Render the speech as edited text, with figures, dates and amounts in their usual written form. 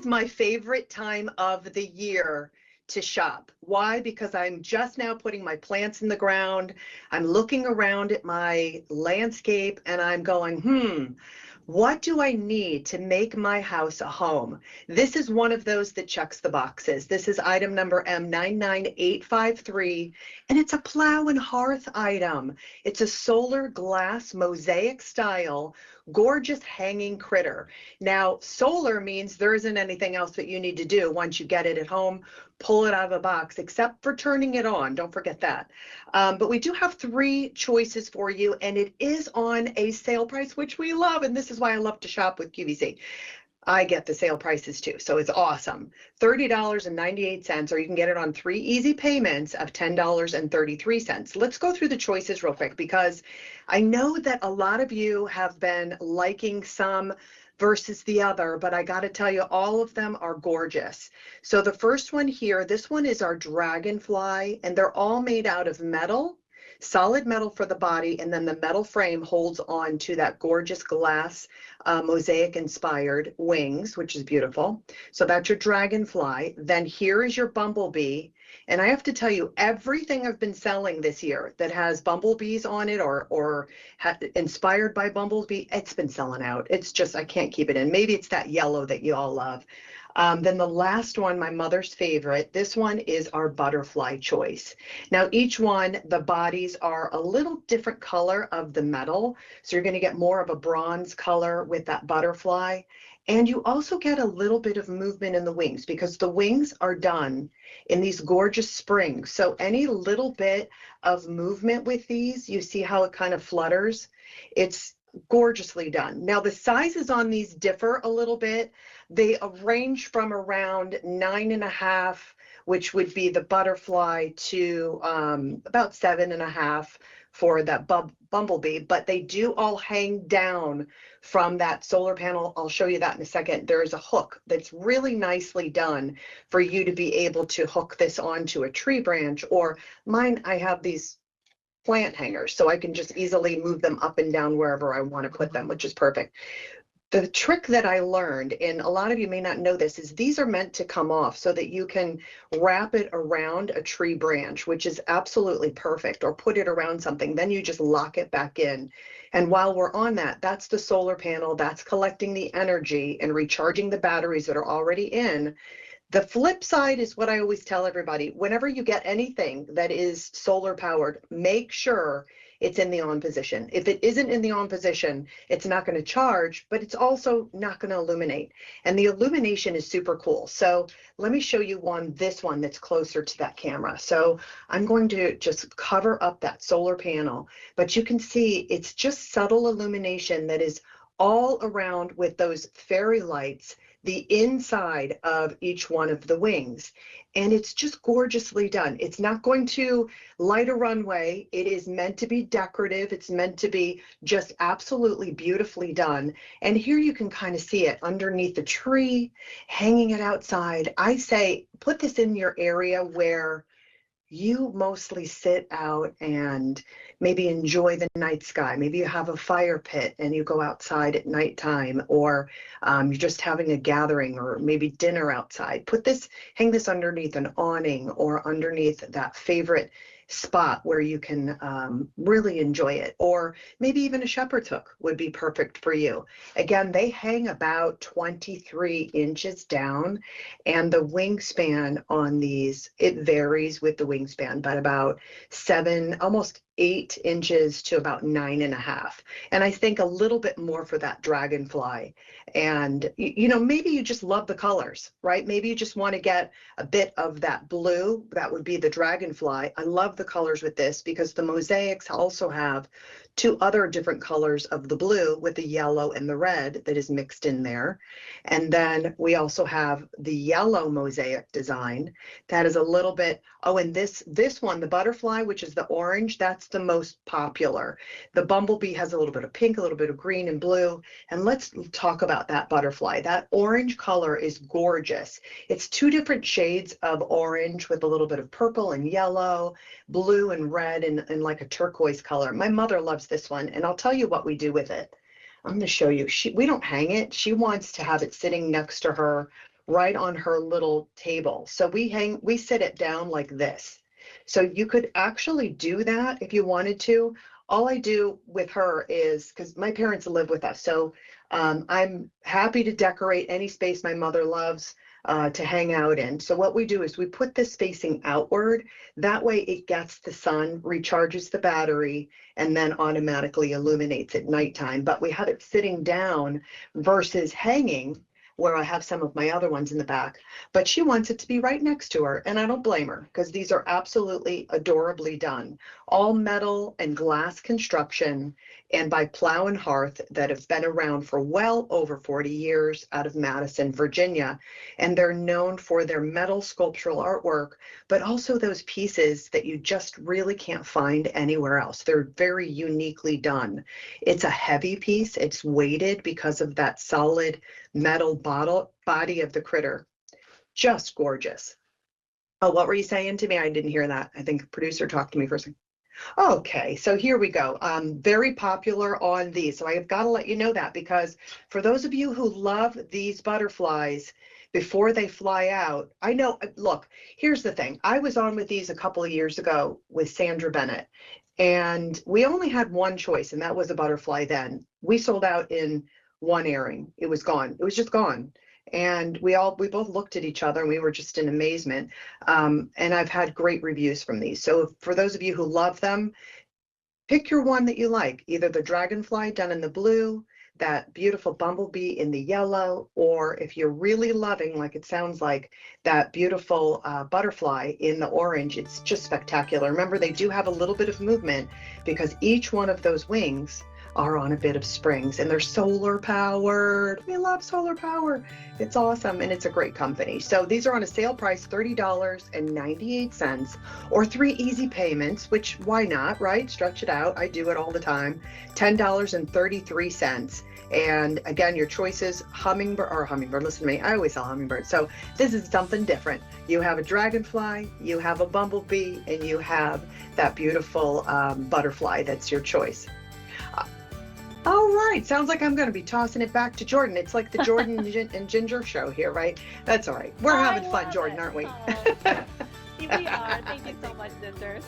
my favorite time of the year to shop. Why? Because I'm just now putting my plants in the ground. I'm looking around at my landscape and I'm going, what do I need to make my house a home? This is one of those that checks the boxes. This is item number M99853, and it's a Plow and Hearth item. It's a solar glass mosaic style, gorgeous hanging critter. Now, solar means there isn't anything else that you need to do once you get it at home. Pull it out of a box, except for turning it on. Don't forget that. But we do have 3 choices for you, and it is on a sale price, which we love. And this is why I love to shop with QVC. I get the sale prices too, so it's awesome. $30.98, or you can get it on 3 easy payments of $10.33. Let's go through the choices real quick, because I know that a lot of you have been liking some versus the other, but I got to tell you, all of them are gorgeous. So the first one here, this one is our dragonfly, and they're all made out of metal, solid metal for the body, and then the metal frame holds on to that gorgeous glass mosaic inspired wings, which is beautiful. So that's your dragonfly. Then here is your bumblebee. And I have to tell you, everything I've been selling this year that has bumblebees on it or inspired by bumblebee, it's been selling out. It's just, I can't keep it in. Maybe it's that yellow that you all love. Then the last one, my mother's favorite, this one is our butterfly choice. Now, each one, the bodies are a little different color of the metal. So you're going to get more of a bronze color with that butterfly. And you also get a little bit of movement in the wings, because the wings are done in these gorgeous springs. So any little bit of movement with these, you see how it kind of flutters. It's gorgeously done. Now the sizes on these differ a little bit. They range from around 9.5, which would be the butterfly, to about 7.5 for that bumblebee, but they do all hang down from that solar panel. I'll show you that in a second. There's a hook that's really nicely done for you to be able to hook this onto a tree branch, or mine, I have these plant hangers, so I can just easily move them up and down wherever I want to put them, which is perfect. The trick that I learned, and a lot of you may not know this, is these are meant to come off so that you can wrap it around a tree branch, which is absolutely perfect, or put it around something. Then you just lock it back in. And while we're on that, that's the solar panel. That's collecting the energy and recharging the batteries that are already in. The flip side is what I always tell everybody. Whenever you get anything that is solar powered, make sure it's in the on position. If it isn't in the on position, it's not going to charge, but it's also not going to illuminate. And the illumination is super cool. So let me show you this one that's closer to that camera. So I'm going to just cover up that solar panel, but you can see it's just subtle illumination that is all around with those fairy lights, the inside of each one of the wings. And it's just gorgeously done. It's not going to light a runway. It is meant to be decorative. It's meant to be just absolutely beautifully done. And here you can kind of see it underneath the tree, hanging it outside. I say, put this in your area where you mostly sit out and maybe enjoy the night sky. Maybe you have a fire pit and you go outside at nighttime, or you're just having a gathering or maybe dinner outside. Hang this underneath an awning or underneath that favorite spot where you can really enjoy it. Or maybe even a shepherd's hook would be perfect for you. Again, they hang about 23 inches down, and the wingspan on these, it varies with the wingspan, but about 7, almost 8 inches to about 9.5. And I think a little bit more for that dragonfly. And, maybe you just love the colors, right? Maybe you just want to get a bit of that blue. That would be the dragonfly. I love the colors with this, because the mosaics also have 2 other different colors of the blue with the yellow and the red that is mixed in there. And then we also have the yellow mosaic design that is a little bit, and this one, the butterfly, which is the orange, that's the most popular. The bumblebee has a little bit of pink, a little bit of green and blue. And let's talk about that butterfly. That orange color is gorgeous. It's 2 different shades of orange with a little bit of purple and yellow, blue and red, and like a turquoise color. My mother loves this one, and I'll tell you what we do with it. I'm going to show you. We don't hang it. She wants to have it sitting next to her right on her little table. So we sit it down like this. So you could actually do that if you wanted to. All I do with her is, because my parents live with us, so I'm happy to decorate any space my mother loves to hang out in. So what we do is we put this facing outward. That way it gets the sun, recharges the battery, and then automatically illuminates at nighttime. But we have it sitting down versus hanging, where I have some of my other ones in the back, but she wants it to be right next to her. And I don't blame her, because these are absolutely adorably done. All metal and glass construction, and by Plow and Hearth, that have been around for well over 40 years out of Madison, Virginia. And they're known for their metal sculptural artwork, but also those pieces that you just really can't find anywhere else. They're very uniquely done. It's a heavy piece. It's weighted because of that solid metal body of the critter. Just gorgeous. Oh, what were you saying to me? I didn't hear that. I think the producer talked to me for a second. Okay, so here we go. Very popular on these. So I have got to let you know that, because for those of you who love these butterflies before they fly out, I know, look, here's the thing. I was on with these a couple of years ago with Sandra Bennett, and we only had one choice, and that was a butterfly then. We sold out in one airing. It was gone. It was just gone. And we both looked at each other and we were just in amazement. And I've had great reviews from these. So for those of you who love them, pick your one that you like, either the dragonfly done in the blue, that beautiful bumblebee in the yellow, or if you're really loving, like it sounds like, that beautiful butterfly in the orange. It's just spectacular. Remember, they do have a little bit of movement because each one of those wings are on a bit of springs, and they're solar powered. We love solar power. It's awesome, and it's a great company. So these are on a sale price, $30.98, or 3 easy payments, which why not, right? Stretch it out. I do it all the time. $10.33. And again, your choices, hummingbird, listen to me, I always sell hummingbird. So this is something different. You have a dragonfly, you have a bumblebee, and you have that beautiful butterfly. That's your choice. All right, sounds like I'm going to be tossing it back to Jordan. It's like the Jordan and Ginger show here, right? That's all right. We're having fun, Jordan, aren't we? Oh, we are. Thank you so much, sisters.